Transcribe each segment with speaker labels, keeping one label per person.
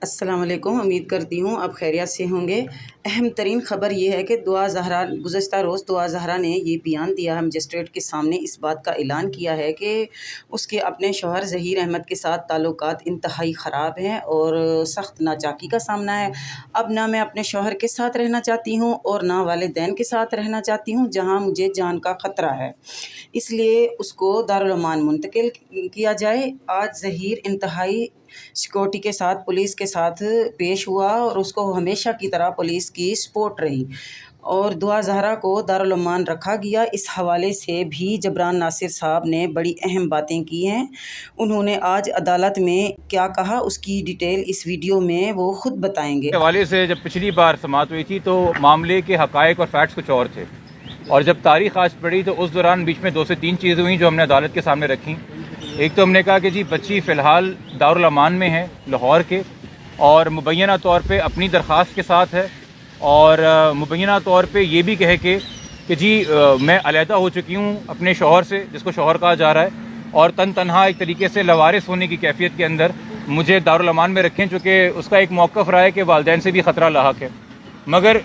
Speaker 1: السلام علیکم، امید کرتی ہوں آپ خیریت سے ہوں گے۔ اہم ترین خبر یہ ہے کہ دعا زہرا گزشتہ روز دعا زہرا نے یہ بیان دیا ہے، مجسٹریٹ کے سامنے اس بات کا اعلان کیا ہے کہ اس کے اپنے شوہر ظہیر احمد کے ساتھ تعلقات انتہائی خراب ہیں اور سخت ناچاکی کا سامنا ہے۔ اب نہ میں اپنے شوہر کے ساتھ رہنا چاہتی ہوں اور نہ والدین کے ساتھ رہنا چاہتی ہوں جہاں مجھے جان کا خطرہ ہے، اس لیے اس کو دارالعمان منتقل کیا جائے۔ آج ظہیر انتہائی سیکورٹی کے ساتھ پولیس کے ساتھ پیش ہوا اور اس کو ہمیشہ کی طرح پولیس کی سپورٹ رہی اور دعا زہرا کو دارالعمان رکھا گیا۔ اس حوالے سے بھی جبران ناصر صاحب نے بڑی اہم باتیں کی ہیں۔ انہوں نے آج عدالت میں کیا کہا، اس کی ڈیٹیل اس ویڈیو میں وہ خود بتائیں گے۔
Speaker 2: حوالے سے جب پچھلی بار سماعت ہوئی تھی تو معاملے کے حقائق اور فیکٹس کچھ اور تھے، اور جب تاریخ آج پڑھی تو اس دوران بیچ میں 2 سے 3 چیزیں ہوئیں جو ہم نے عدالت کے سامنے رکھیں۔ ایک تو ہم نے کہا کہ جی بچی فی الحال دارالعمان میں ہے لاہور کے، اور مبینہ طور پہ اپنی درخواست کے ساتھ ہے، اور مبینہ طور پہ یہ بھی کہے کہ جی میں علیحدہ ہو چکی ہوں اپنے شوہر سے، جس کو شوہر کہا جا رہا ہے، اور تنہا ایک طریقے سے لاوارث ہونے کی کیفیت کے اندر مجھے دارالعمان میں رکھیں، چونکہ اس کا ایک موقف رہا ہے کہ والدین سے بھی خطرہ لاحق ہے۔ مگر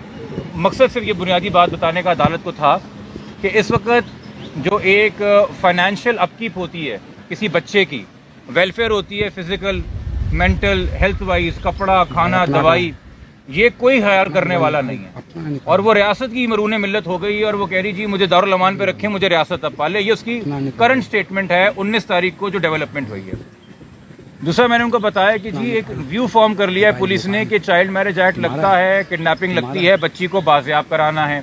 Speaker 2: مقصد صرف یہ بنیادی بات بتانے کا عدالت کو تھا کہ اس وقت جو ایک فائنینشیل اپ کیپ ہوتی ہے کسی بچے کی، ویلفیئر ہوتی ہے فزیکل مینٹل ہیلتھ وائز، کپڑا کھانا دوائی، یہ کوئی خیال کرنے والا نہیں ہے، اور وہ ریاست کی مرہون ملت ہو گئی اور وہ کہہ رہی جی مجھے دارالعمان پہ رکھیں، مجھے ریاست اب پالے۔ یہ اس کی کرنٹ سٹیٹمنٹ ہے 19 تاریخ کو جو ڈیولپمنٹ ہوئی ہے۔ دوسرا میں نے ان کو بتایا کہ جی ایک ویو فارم کر لیا ہے پولیس نے کہ چائلڈ میرج ایکٹ لگتا ہے، کڈنیپنگ لگتی ہے، بچی کو بازیاب کرانا ہے۔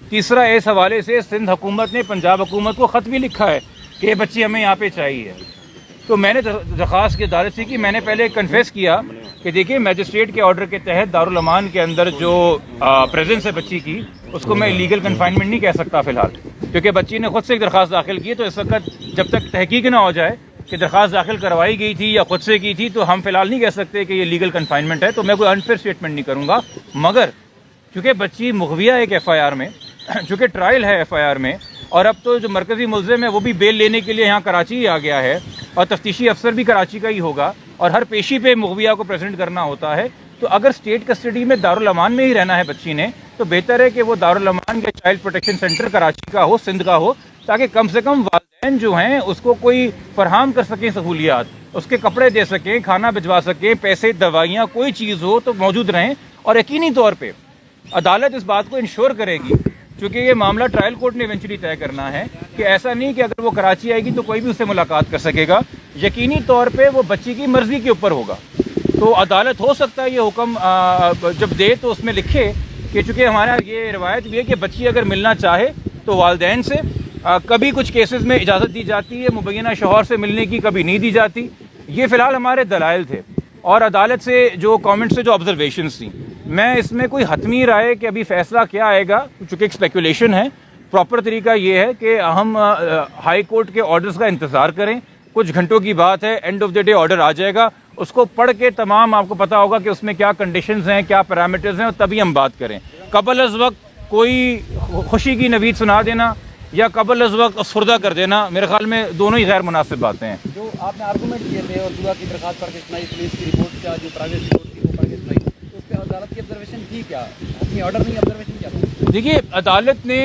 Speaker 2: تیسرا اس حوالے سے سندھ حکومت نے پنجاب حکومت کو خط بھی لکھا ہے کہ یہ بچی ہمیں یہاں پہ چاہیے۔ تو میں نے درخواست کی عدالت سے کی، میں نے پہلے کنفیس کیا کہ دیکھیے میجسٹریٹ کے آرڈر کے تحت دارالعمان کے اندر جو پریزنس ہے بچی کی، اس کو میں لیگل کنفائنمنٹ نہیں کہہ سکتا فی الحال، کیونکہ بچی نے خود سے ایک درخواست داخل کی ہے۔ تو اس وقت جب تک تحقیق نہ ہو جائے کہ درخواست داخل کروائی گئی تھی یا خود سے کی تھی، تو ہم فی الحال نہیں کہہ سکتے کہ یہ لیگل کنفائنمنٹ ہے، تو میں کوئی انفیئر اسٹیٹمنٹ نہیں کروں گا۔ مگر چونکہ بچی مغویہ ایک ایف آئی آر میں، چونکہ ٹرائل ہے ایف آئی آر میں، اور اب تو جو مرکزی ملزم ہے وہ بھی بیل لینے کے لیے یہاں کراچی ہی آ گیا ہے، اور تفتیشی افسر بھی کراچی کا ہی ہوگا، اور ہر پیشی پہ مغویہ کو پریزنٹ کرنا ہوتا ہے۔ تو اگر اسٹیٹ کسٹڈی میں دارالعمان میں ہی رہنا ہے بچی نے، تو بہتر ہے کہ وہ دارالعمان کے چائلڈ پروٹیکشن سینٹر کراچی کا ہو، سندھ کا ہو، تاکہ کم سے کم والدین جو ہیں اس کو کوئی فراہم کر سکیں سہولیات، اس کے کپڑے دے سکیں، کھانا بھجوا سکیں، پیسے دوائیاں کوئی چیز ہو تو موجود رہیں۔ اور یقینی طور پہ عدالت اس بات کو انشور کرے گی، چونکہ یہ معاملہ ٹرائل کورٹ نے ایونچولی طے کرنا ہے، کہ ایسا نہیں کہ اگر وہ کراچی آئے گی تو کوئی بھی اس سے ملاقات کر سکے گا، یقینی طور پہ وہ بچی کی مرضی کے اوپر ہوگا۔ تو عدالت ہو سکتا ہے یہ حکم جب دے تو اس میں لکھے کہ چونکہ ہمارا یہ روایت بھی ہے کہ بچی اگر ملنا چاہے تو والدین سے کبھی کچھ کیسز میں اجازت دی جاتی ہے، مبینہ شوہر سے ملنے کی کبھی نہیں دی جاتی۔ یہ فی الحال ہمارے دلائل تھے، اور عدالت سے جو کامنٹس سے جو آبزرویشنز تھیں، میں اس میں کوئی حتمی رائے کہ ابھی فیصلہ کیا آئے گا، چونکہ ایک اسپیکولیشن ہے۔ پراپر طریقہ یہ ہے کہ ہم ہائی کورٹ کے آرڈرز کا انتظار کریں، کچھ گھنٹوں کی بات ہے، end of the day order آ جائے گا، اس کو پڑھ کے تمام آپ کو پتا ہوگا کہ اس میں کیا کنڈیشنز ہیں، کیا پیرامیٹرز ہیں، اور تبھی ہم بات کریں۔ قبل از وقت کوئی خوشی کی نوید سنا دینا یا قبل از وقت افسردہ کر دینا، میرے خیال میں دونوں ہی غیر مناسب باتیں ہیں۔
Speaker 3: جو آپ نے آرگومنٹ کیے تھے اور دعا کی درخواست پڑھ کے سنائی، پولیس کی رپورٹ کا جو پرائیویٹ رپورٹ تھی وہ پڑھ کے سنائی، تو اس پہ عدالت کی آبزرویشن تھی کیا؟ اپنی آرڈر نہیں، آبزرویشن کیا تھا؟
Speaker 2: دیکھیے عدالت نے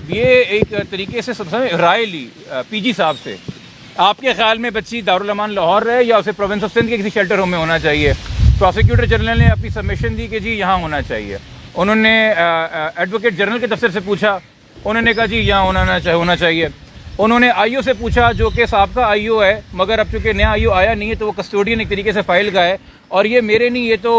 Speaker 2: یہ ایک طریقے سے رائے لی پی جی صاحب سے، آپ کے خیال میں بچی دارالعمان لاہور رہے یا اسے پروونس آف سندھ کے کسی شیلٹر ہوم میں ہونا چاہیے؟ پروسیکیوٹر جنرل نے اپنی سبمیشن دی کہ جی یہاں ہونا چاہیے۔ انہوں نے ایڈوکیٹ جنرل کے دفتر سے پوچھا، انہوں نے کہا جی یہاں ہونا چاہیے۔ انہوں نے آئی او سے پوچھا، جو کہ صاحب کا آئی او ہے، مگر اب چونکہ نیا آئی او آیا نہیں ہے تو وہ کسٹوڈین ایک طریقے سے فائل کا ہے، اور یہ میرے نہیں، یہ تو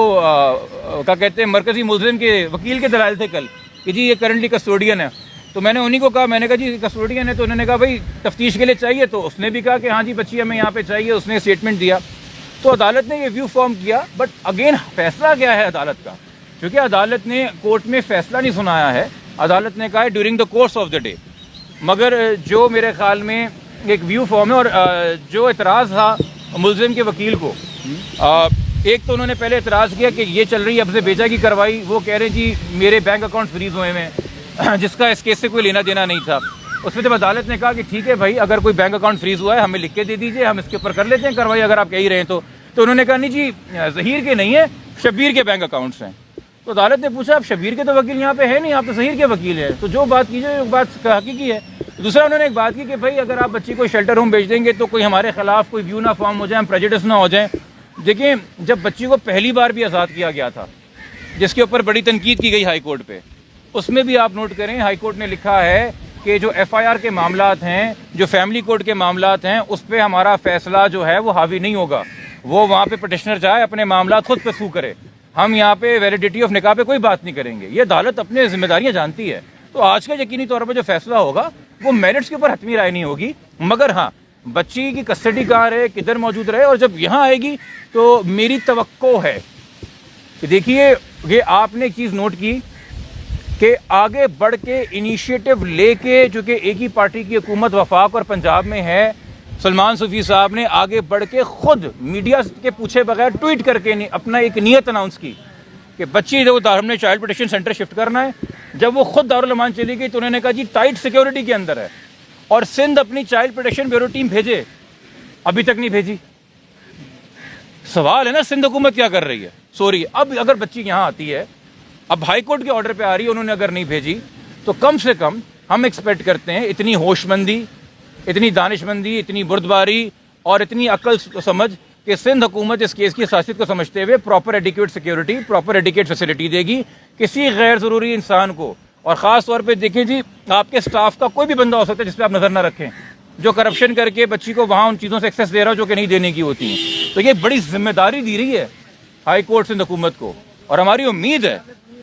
Speaker 2: کیا کہتے ہیں مرکزی ملزم کے وکیل کے دلائل تھے کل کہ جی یہ کرنٹلی کسٹوڈین ہے۔ تو میں نے انہی کو کہا، میں نے کہا جی کسٹوڈین ہے، تو انہوں نے کہا بھائی تفتیش کے لیے چاہیے، تو اس نے بھی کہا کہ ہاں جی بچی ہمیں یہاں پہ چاہیے، اس نے اسٹیٹمنٹ دیا۔ تو عدالت نے یہ ویو فارم کیا، بٹ اگین فیصلہ کیا ہے عدالت کا؟ کیونکہ عدالت نے کورٹ میں فیصلہ نہیں سنایا ہے، عدالت نے کہا ہے during the course of the day. مگر جو میرے خیال میں ایک ویو فارم ہے، اور جو اعتراض تھا ملزم کے وکیل کو، ایک تو انہوں نے پہلے اعتراض کیا کہ یہ چل رہی ہے اب سے بیچا کی کارروائی، وہ کہہ رہے جی میرے بینک اکاؤنٹ فریز ہوئے ہیں، جس کا اس کیس سے کوئی لینا دینا نہیں تھا۔ اس میں جب عدالت نے کہا کہ ٹھیک ہے بھائی، اگر کوئی بینک اکاؤنٹ فریز ہوا ہے ہمیں لکھ کے دے دیجیے، ہم اس کے اوپر کر لیتے ہیں کارروائی اگر آپ کہہ ہی رہے ہیں تو تو انہوں نے کہا نہیں جی ظہیر کے نہیں ہیں، شبیر کے بینک اکاؤنٹس ہیں۔ تو عدالت نے پوچھا اب شبیر کے تو وکیل یہاں پہ ہے نہیں، آپ تو ظہیر کے وکیل ہیں، تو جو بات کیجیے بات حقیقی ہے۔ دوسرا انہوں نے ایک بات کی کہ بھائی اگر آپ بچی کو شیلٹر ہوم بھیج دیں گے تو کوئی ہمارے خلاف کوئی ویو نہ فارم ہو جائے، ہم پریجڈس نہ ہو جائیں۔ دیکھیں جب بچی کو پہلی بار بھی آزاد کیا گیا تھا، جس کے اوپر بڑی تنقید کی گئی ہائی کورٹ پہ، اس میں بھی آپ نوٹ کریں ہائی کورٹ نے لکھا ہے کہ جو ایف آئی آر کے معاملات ہیں، جو فیملی کورٹ کے معاملات ہیں، اس پہ ہمارا فیصلہ جو ہے وہ حاوی نہیں ہوگا۔ وہ وہاں پہ پٹیشنر جائے اپنے معاملات خود پہ سو کرے، ہم یہاں پہ ویلیڈیٹی آف نکاح پہ کوئی بات نہیں کریں گے۔ یہ عدالت اپنے ذمہ داریاں جانتی ہے۔ تو آج کا یقینی طور پر جو فیصلہ ہوگا وہ میرٹس کے اوپر حتمی رائے نہیں ہوگی، مگر ہاں بچی کی کسٹڈی کہاں رہے، کدھر موجود رہے، اور جب یہاں آئے گی تو میری توقع ہے کہ دیکھیے یہ آپ نے ایک چیز نوٹ کی کہ آگے بڑھ کے انیشیٹو لے کے، چونکہ ایک ہی پارٹی کی حکومت وفاق اور پنجاب میں ہے، سلمان صوفی صاحب نے آگے بڑھ کے خود میڈیا کے پوچھے بغیر ٹویٹ کر کے اپنا ایک نیت اناؤنس کی کہ بچی جو ہم نے چائلڈ پروٹیکشن سینٹر شفٹ کرنا ہے۔ جب وہ خود دارالامان چلی گئی تو انہوں نے کہا جی ٹائٹ سیکیورٹی کے اندر ہے، اور سندھ اپنی چائلڈ پروٹیکشن بیورو ٹیم بھیجے، ابھی تک نہیں بھیجی۔ سوال ہے نا سندھ حکومت کیا کر رہی ہے؟ سوری، اب اگر بچی یہاں آتی ہے، اب ہائی کورٹ کے آرڈر پہ آ رہی ہے، انہوں نے اگر نہیں بھیجی تو کم سے کم ہم ایکسپیکٹ کرتے ہیں اتنی ہوش مندی، اتنی دانش مندی، اتنی بردباری اور اتنی عقل سمجھ کہ سندھ حکومت اس کیس کی حساسیت کو سمجھتے ہوئے proper adequate security, proper adequate facility دے گی کسی غیر ضروری انسان کو۔ اور خاص طور پہ دیکھیں جی آپ کے سٹاف کا کوئی بھی بندہ ہو سکتا ہے جس پہ آپ نظر نہ رکھیں، جو کرپشن کر کے بچی کو وہاں ان چیزوں سے ایکسیس دے رہا ہو جو کہ نہیں دینے کی ہوتی ہیں۔ تو یہ بڑی ذمہ داری دی رہی ہے ہائی کورٹ سندھ حکومت کو، اور ہماری امید ہے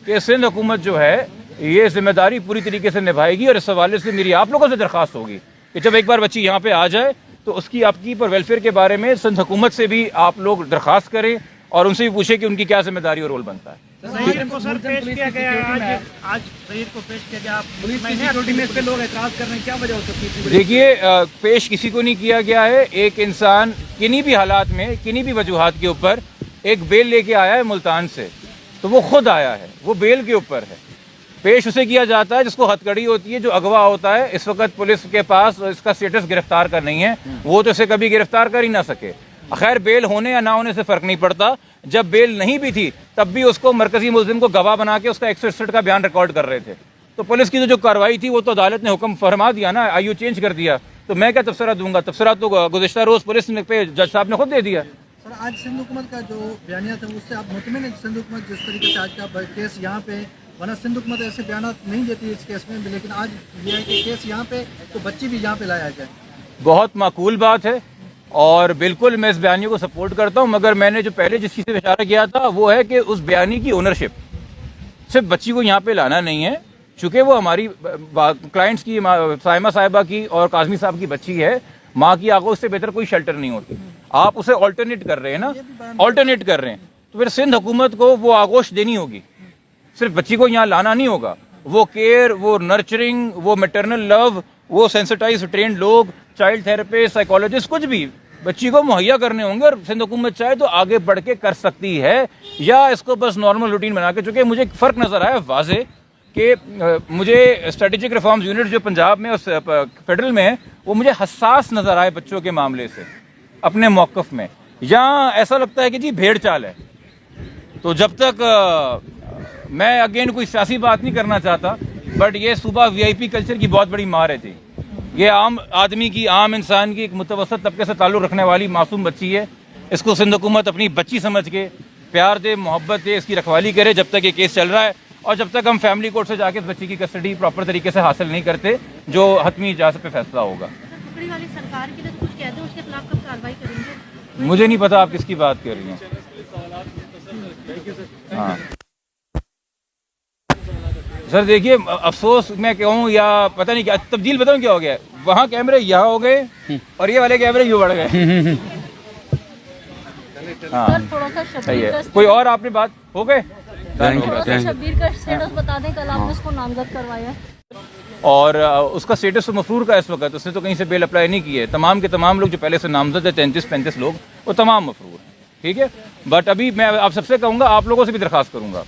Speaker 2: کہ سندھ حکومت جو ہے یہ ذمہ داری پوری طریقے سے نبھائے گی۔ اور اس حوالے سے میری آپ لوگوں سے درخواست ہوگی کہ جب ایک بار بچی یہاں پہ آ جائے تو اس کی اپ کیپ اور ویلفیئر کے بارے میں سندھ حکومت سے بھی آپ لوگ درخواست کریں اور ان سے بھی پوچھیں کہ ان کی کیا ذمہ داری اور رول بنتا ہے۔
Speaker 4: ظہیر کو سر پیش کیا گیا آج ظہیر کو پیش کیا گیا،
Speaker 3: پولیس کی سیکورٹی میں اس پہ لوگ اعتراض کر رہے ہیں، کیا وجہ ہو سکتی ہے؟
Speaker 2: دیکھیے پیش کسی کو نہیں کیا گیا ہے۔ ایک انسان کنی بھی حالات میں، کنی بھی وجوہات کے اوپر ایک بیل لے کے آیا ہے ملتان سے، تو وہ خود آیا ہے، وہ بیل کے اوپر ہے۔ پیش اسے کیا جاتا ہے جس کو ہتھکڑی ہوتی ہے، جو اغوا ہوتا ہے۔ اس وقت پولیس کے پاس اس کا سٹیٹس گرفتار کا نہیں ہے، وہ تو اسے کبھی گرفتار کر ہی نہ سکے۔ خیر بیل ہونے یا نہ ہونے سے فرق نہیں پڑتا، جب بیل نہیں بھی تھی تب بھی اس کو مرکزی ملزم کو گواہ بنا کے اس کا 168 کا بیان ریکارڈ کر رہے تھے۔ تو پولیس کی جو کارروائی تھی وہ تو عدالت نے حکم فرما دیا نا، آئی یو چینج کر دیا، تو میں کیا تبصرہ دوں گا؟ تبصرہ تو گزشتہ روز پولیس پہ جج صاحب نے خود دے دیا۔
Speaker 5: سر آج سندھ حکومت کا جو بیانیہ تھا اس سے آپ مطمئن ہیں؟ سندھ حکومت جس طریقے سے آج کا کیس یہاں پہ، ورنہ سندھ حکومت ایسے بیانات نہیں دیتی اس کیس میں، لیکن آج یہ ہے کہ کیس یہاں پہ تو بچی بھی یہاں پہ لایا جائے۔
Speaker 2: بہت معقول بات ہے اور بالکل میں اس بیانی کو سپورٹ کرتا ہوں، مگر میں نے جو پہلے جس چیز سے اشارہ کیا تھا وہ ہے کہ اس بیانی کی اونرشپ صرف بچی کو یہاں پہ لانا نہیں ہے، چونکہ وہ ہماری کلائنٹس کی سائمہ صاحبہ کی اور کاظمی صاحب کی بچی ہے، ماں کی آگوش سے بہتر کوئی شیلٹر نہیں ہوتی۔ آپ اسے آلٹرنیٹ کر رہے ہیں نا، آلٹرنیٹ کر رہے ہیں، تو پھر سندھ حکومت کو وہ آگوش دینی ہوگی، صرف بچی کو یہاں لانا نہیں ہوگا۔ وہ کیئر، وہ نرچرنگ، وہ میٹرنل لو، وہ سینسٹائز ٹرینڈ لوگ، چائلڈ تھراپسٹ، سائیکالوجسٹ، کچھ بھی بچی کو مہیا کرنے ہوں گے، اور سندھ حکومت چاہے تو آگے بڑھ کے کر سکتی ہے، یا اس کو بس نارمل روٹین بنا کے۔ چونکہ مجھے ایک فرق نظر آیا واضح کہ مجھے اسٹریٹجک ریفارمز یونٹ جو پنجاب میں اور فیڈرل میں ہے وہ مجھے حساس نظر آئے بچوں کے معاملے سے اپنے موقف میں۔ یہاں ایسا لگتا ہے کہ جی بھیڑ چال ہے۔ تو جب تک میں اگین کوئی سیاسی بات نہیں کرنا چاہتا، بٹ یہ صوبہ وی آئی پی کلچر کی بہت بڑی مار ہے تھی۔ یہ عام آدمی کی، عام انسان کی، ایک متوسط طبقے سے تعلق رکھنے والی معصوم بچی ہے۔ اس کو سندھ حکومت اپنی بچی سمجھ کے پیار دے، محبت دے، اس کی رکھوالی کرے جب تک یہ کیس چل رہا ہے، اور جب تک ہم فیملی کورٹ سے جا کے اس بچی کی کسٹڈی پراپر طریقے سے حاصل نہیں کرتے جو حتمی اجازت پہ فیصلہ ہوگا۔
Speaker 6: ٹکڑی والی سرکار کے لیے کچھ کہہ دیں، اس کے خلاف کب کارروائی کریں گے؟
Speaker 2: مجھے نہیں پتا آپ کس کی بات کر رہی ہیں۔ ہاں سر دیکھیے، افسوس میں کہوں یا پتہ نہیں کیا تبدیل، بتاؤں کیا ہو گیا، وہاں کیمرے یہاں ہو گئے اور یہ والے کیمرے یوں بڑھ گئے۔ ہاں
Speaker 6: سر تھوڑا سا
Speaker 2: صحیح
Speaker 6: شبیر
Speaker 2: ہے۔
Speaker 6: کا
Speaker 2: کوئی اور آپ نے بات ہو گئے؟
Speaker 6: تھوڑا سا شبیر کا اسٹیٹس بتا دیں، کل آپ نے اس کو نامزد کروایا ہے۔
Speaker 2: اور اس کا سٹیٹس تو مفرور کا ہے اس وقت، اس نے تو کہیں سے بیل اپلائی نہیں کی ہے۔ تمام کے تمام لوگ جو پہلے سے نامزد ہے 33-35 لوگ، وہ تمام مفرور ہیں، ٹھیک ہے۔ بٹ ابھی میں آپ سب سے کہوں گا، آپ لوگوں سے بھی درخواست کروں گا،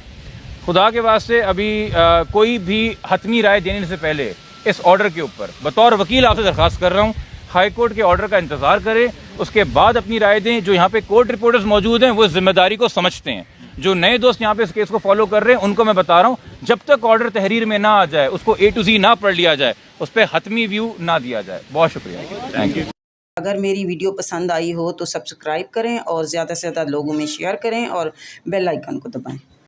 Speaker 2: خدا کے واسطے ابھی کوئی بھی حتمی رائے دینے سے پہلے اس آرڈر کے اوپر بطور وکیل آپ سے درخواست کر رہا ہوں ہائی کورٹ کے آرڈر کا انتظار کریں, اس کے بعد اپنی رائے دیں. جو یہاں پہ کورٹ رپورٹرز موجود ہیں وہ اس ذمہ داری کو سمجھتے ہیں. جو نئے دوست یہاں پہ اس کیس کو فالو کر رہے ہیں ان کو میں بتا رہا ہوں, جب تک آرڈر تحریر میں نہ آ جائے, اس کو A to Z نہ پڑھ لیا جائے, اس پہ حتمی ویو نہ دیا جائے. بہت شکریہ, تھینک یو.
Speaker 1: اگر میری ویڈیو پسند آئی ہو تو سبسکرائب کریں اور زیادہ سے زیادہ لوگوں میں شیئر کریں اور بیل آئیکن کو دبائیں.